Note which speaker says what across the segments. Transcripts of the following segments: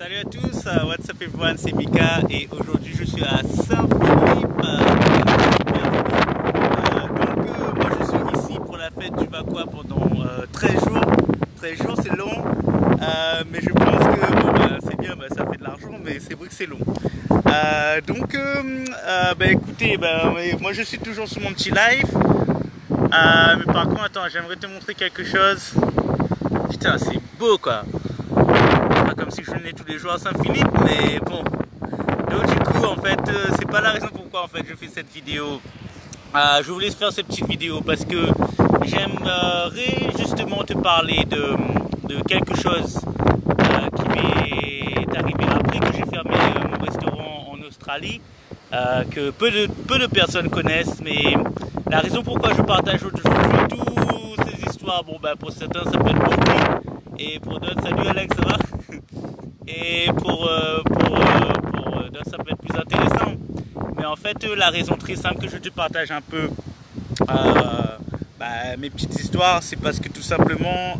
Speaker 1: Salut à tous, what's up everyone, c'est Mika et aujourd'hui je suis à Saint-Philippe. Moi je suis ici pour la fête du Vacois pendant 13 jours. 13 jours c'est long, mais je pense que bon, c'est bien, ça fait de l'argent, mais c'est vrai que c'est long. Écoutez, moi je suis toujours sur mon petit live. Mais par contre, attends, j'aimerais te montrer quelque chose. Putain, c'est beau quoi. Pas comme si je venais tous les jours à Saint-Philippe, mais bon. Donc du coup, en fait, c'est pas la raison pourquoi en fait je fais cette vidéo. Je voulais faire cette petite vidéo parce que j'aimerais justement te parler de quelque chose qui m'est arrivé après que j'ai fermé mon restaurant en Australie, que peu de personnes connaissent, mais la raison pourquoi je partage aujourd'hui toutes ces histoires, bon pour certains ça peut être beaucoup, et pour d'autres, salut Alex, ça va? Et pour d'autres ça peut être plus intéressant. Mais en fait la raison très simple que je te partage un peu mes petites histoires, c'est parce que tout simplement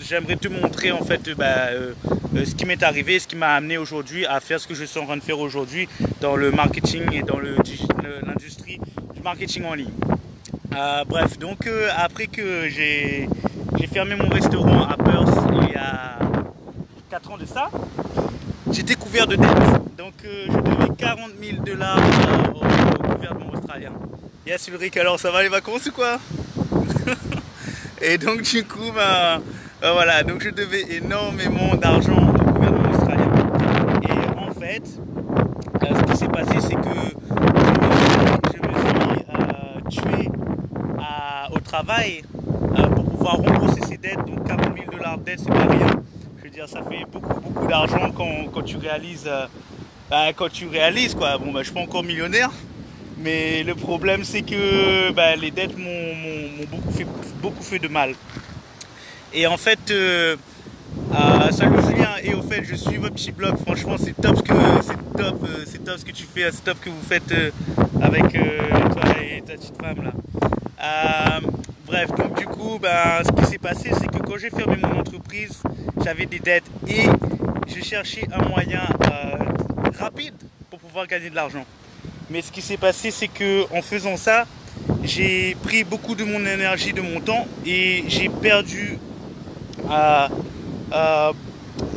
Speaker 1: j'aimerais te montrer en fait ce qui m'est arrivé, ce qui m'a amené aujourd'hui à faire ce que je suis en train de faire aujourd'hui dans le marketing et dans l'industrie du marketing en ligne. Bref, donc après que j'ai fermé mon restaurant à Perth il y a 4 ans de ça, j'ai découvert de dettes. Donc je devais 40 000 dollars au gouvernement australien. Yes Ulrich, alors ça va les vacances ou quoi? Et donc du coup, voilà, donc je devais énormément d'argent au gouvernement australien. Et en fait, ce qui s'est passé, c'est que je me suis tué au travail pour pouvoir rembourser ces dettes. Donc 40 000 dollars de dettes, c'est pas rien. Je veux dire, ça fait beaucoup d'argent quand tu réalises, quoi. Bon, je suis pas encore millionnaire, mais le problème c'est que les dettes m'ont beaucoup fait de mal. Et en fait, salut Julien, et au fait je suis votre petit blog, franchement c'est top ce que tu fais, c'est top ce que vous faites avec toi et ta petite femme là. Bref, donc du coup, ce qui s'est passé, c'est que quand j'ai fermé mon entreprise, j'avais des dettes et je cherchais un moyen rapide pour pouvoir gagner de l'argent. Mais ce qui s'est passé, c'est que en faisant ça, j'ai pris beaucoup de mon énergie, de mon temps, et j'ai perdu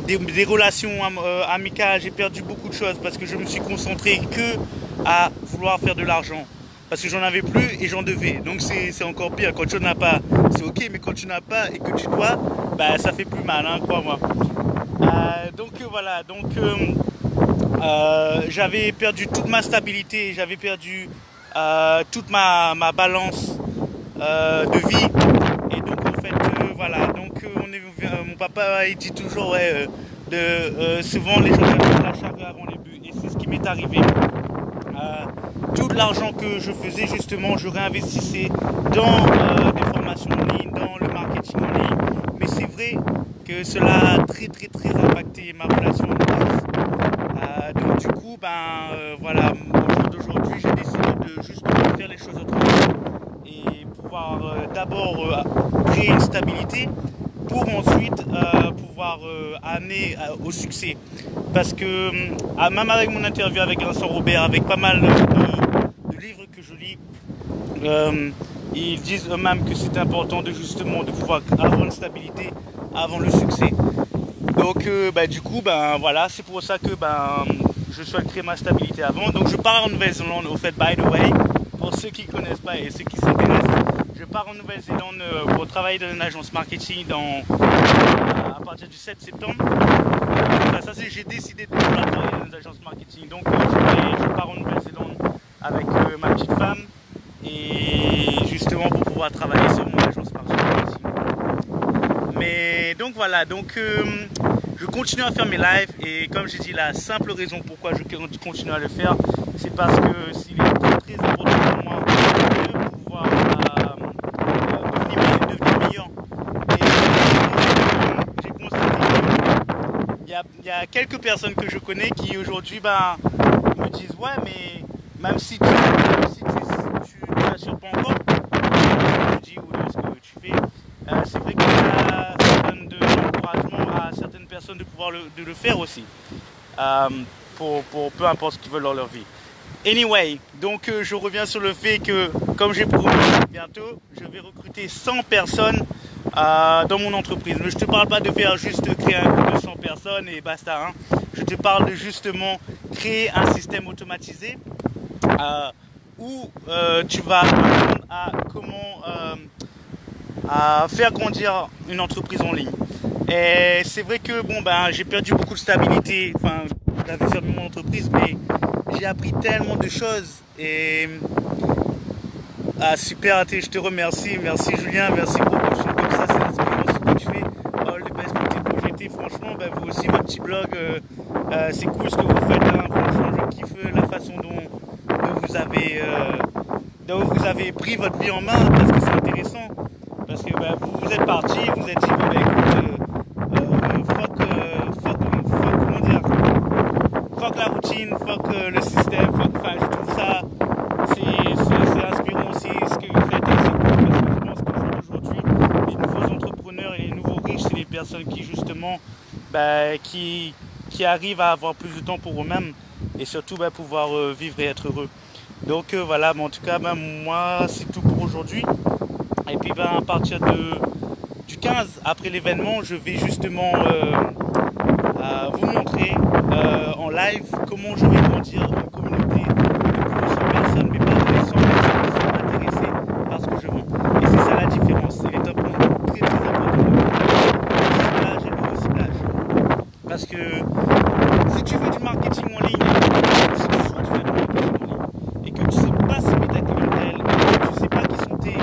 Speaker 1: des relations amicales, j'ai perdu beaucoup de choses parce que je me suis concentré que à vouloir faire de l'argent. Parce que j'en avais plus et j'en devais. Donc c'est encore pire. Quand tu n'en as pas, c'est ok, mais quand tu n'as pas et que tu dois, ça fait plus mal, hein, crois-moi. Voilà, j'avais perdu toute ma stabilité, j'avais perdu toute ma balance de vie. Et donc en fait, voilà, donc mon papa il dit toujours souvent les gens mettent la charrue avant les bœufs. Et c'est ce qui m'est arrivé. Tout l'argent que je faisais justement, je réinvestissais dans des formations en ligne, dans le marketing en ligne. Mais c'est vrai que cela a très impacté ma relation amoureuse. Donc du coup, voilà, au jour d'aujourd'hui, j'ai décidé de justement faire les choses autrement et pouvoir d'abord créer une stabilité pour ensuite pouvoir amener au succès. Parce que même avec mon interview avec Vincent Robert, avec pas mal de livres que je lis, ils disent eux-mêmes que c'est important de justement de pouvoir avoir une stabilité avant le succès. Donc du coup voilà, c'est pour ça que je souhaite créer ma stabilité avant. Donc je pars en Nouvelle-Zélande, au fait, by the way, pour ceux qui ne connaissent pas et ceux qui s'intéressent. Je pars en Nouvelle-Zélande pour travailler dans une agence marketing à partir du 7 septembre. J'ai décidé de travailler dans une agence marketing. Donc je pars en Nouvelle-Zélande avec ma petite femme et justement pour pouvoir travailler sur mon agence marketing. Mais donc voilà, je continue à faire mes lives et comme j'ai dit, la simple raison pourquoi je continue à le faire, c'est parce que s'il est très important pour moi de pouvoir devenir meilleur. Et j'ai constaté qu'il y a quelques personnes que je connais qui aujourd'hui me disent ouais, mais même si tu n'assures pas encore ce que tu dis ou de ce que tu fais, c'est vrai que ça donne de l'encouragement personnes de pouvoir de le faire aussi. Pour peu importe ce qu'ils veulent dans leur vie. Anyway, donc je reviens sur le fait que, comme j'ai promis, bientôt, je vais recruter 100 personnes dans mon entreprise. Mais je ne te parle pas de faire juste créer un groupe de 100 personnes et basta. Hein. Je te parle de justement créer un système automatisé où tu vas apprendre à comment à faire grandir une entreprise en ligne. Et c'est vrai que bon ben j'ai perdu beaucoup de stabilité. Enfin, j'avais fermé mon entreprise, mais j'ai appris tellement de choses. Et super, je te remercie. Merci Julien, merci beaucoup. Comme ça, c'est inspirant ce que tu fais. All the best pour tes projets. Franchement, ben, vous aussi, votre petit blog, c'est cool ce que vous faites. Hein. Franchement, je kiffe la façon dont vous avez pris votre vie en main, parce que c'est intéressant. Parce que ben, vous êtes parti, vous êtes dit, bon, ben, écoute, comment dire, fuck la routine, fuck le système, enfin, je trouve ça, c'est inspirant aussi ce que vous faites, et c'est cool, parce que je pense qu'aujourd'hui, les nouveaux entrepreneurs et les nouveaux riches, c'est les personnes qui, justement, ben, qui arrivent à avoir plus de temps pour eux-mêmes, et surtout, ben, pouvoir vivre et être heureux. Donc voilà, mais en tout cas, ben, moi, c'est tout pour aujourd'hui. Et puis ben, à partir du 15, après l'événement, je vais justement vous montrer en live comment je vais grandir une communauté de plus de 100 personnes, mais pas de 100 personnes qui sont intéressées par ce que je vends. Et c'est ça la différence. Il est important, très très important le ciblage et le reciblage. Parce que si tu veux du marketing en ligne, si tu souhaites faire du marketing en ligne et que tu ne sais pas cibler ta clientèle, et que tu ne sais pas qui sont tes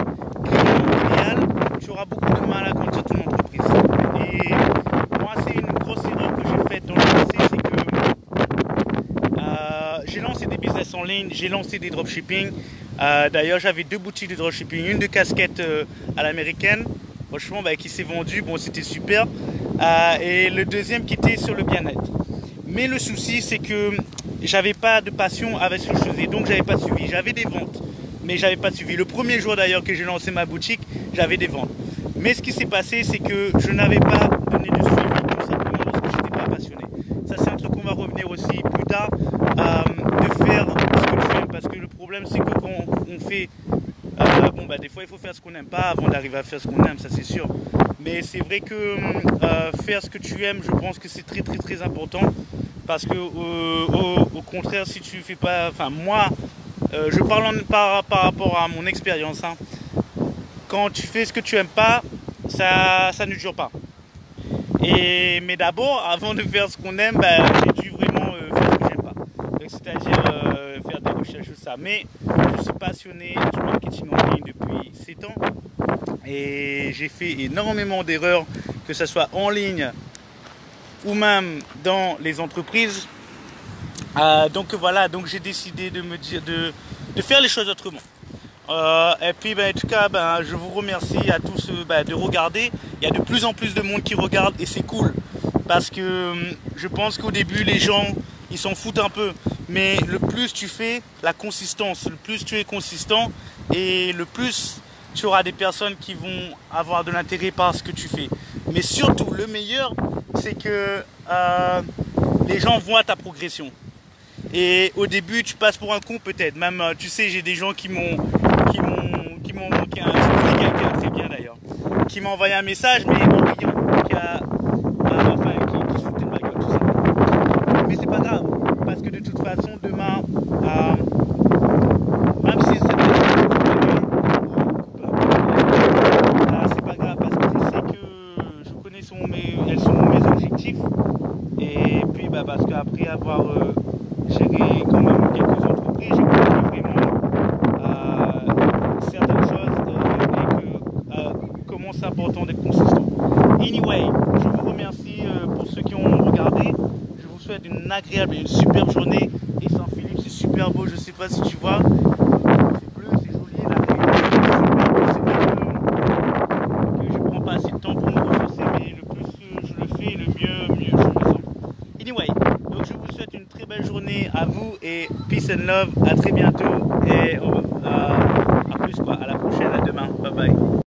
Speaker 1: tu auras beaucoup de mal à grandir ton entreprise. Et moi, c'est une grosse erreur que j'ai faite dans le passé, c'est que j'ai lancé des business en ligne, j'ai lancé des dropshipping. D'ailleurs, j'avais 2 boutiques de dropshipping, une de casquettes à l'américaine, franchement, bah, qui s'est vendue, bon, c'était super. Et le deuxième qui était sur le bien-être. Mais le souci, c'est que j'avais pas de passion avec ce que je faisais, donc j'avais pas suivi. J'avais des ventes, mais j'avais pas suivi. Le premier jour d'ailleurs que j'ai lancé ma boutique, j'avais des ventes. Mais ce qui s'est passé, c'est que je n'avais pas donné de suivi, tout simplement parce que je n'étais pas passionné. Ça, c'est un truc qu'on va revenir aussi plus tard, de faire ce que tu aimes. Parce que le problème, c'est que quand on fait... bon, bah, des fois, il faut faire ce qu'on n'aime pas avant d'arriver à faire ce qu'on aime, ça c'est sûr. Mais c'est vrai que faire ce que tu aimes, je pense que c'est très très très important. Parce que au contraire, si tu fais pas... Enfin, moi, je parle par rapport à mon expérience, hein. Quand tu fais ce que tu n'aimes pas, ça ne dure pas. Mais d'abord, avant de faire ce qu'on aime, bah, j'ai dû vraiment faire ce que j'aime pas. C'est-à-dire faire des recherches sur ça. Mais je suis passionné du marketing en ligne depuis 7 ans. Et j'ai fait énormément d'erreurs, que ce soit en ligne ou même dans les entreprises. Donc voilà, donc j'ai décidé de me dire de faire les choses autrement. Et puis ben, en tout cas ben, je vous remercie à tous de regarder. Il y a de plus en plus de monde qui regarde et c'est cool parce que je pense qu'au début les gens ils s'en foutent un peu, mais le plus tu fais la consistance, le plus tu es consistant et le plus tu auras des personnes qui vont avoir de l'intérêt par ce que tu fais. Mais surtout le meilleur c'est que les gens voient ta progression. Et au début, tu passes pour un con peut-être. Même, tu sais, j'ai des gens qui m'ont manqué un quelqu'un très bien d'ailleurs, qui m'a envoyé un message, mais en riant, qui se foutait de ma gueule, tout ça. Mais c'est pas grave, parce que de toute façon, demain, même si cette personne c'est pas grave, parce que je sais que je connais elles sont mes objectifs. Et puis, bah, parce qu'après avoir géré quand même quelques entreprises, j'ai compris vraiment certaines choses et comment c'est important d'être consistant. Anyway, je vous remercie pour ceux qui ont regardé. Je vous souhaite une agréable et une superbe journée. Et Saint-Philippe, c'est super beau. Je sais pas si tu vois. C'est bleu, c'est joli. La c'est vrai que je prends pas assez de temps pour me ressourcer, mais le plus je le fais, le mieux je me sens. Anyway, donc je vous souhaite une très belle journée à vous et peace and love. À très bientôt et au revoir.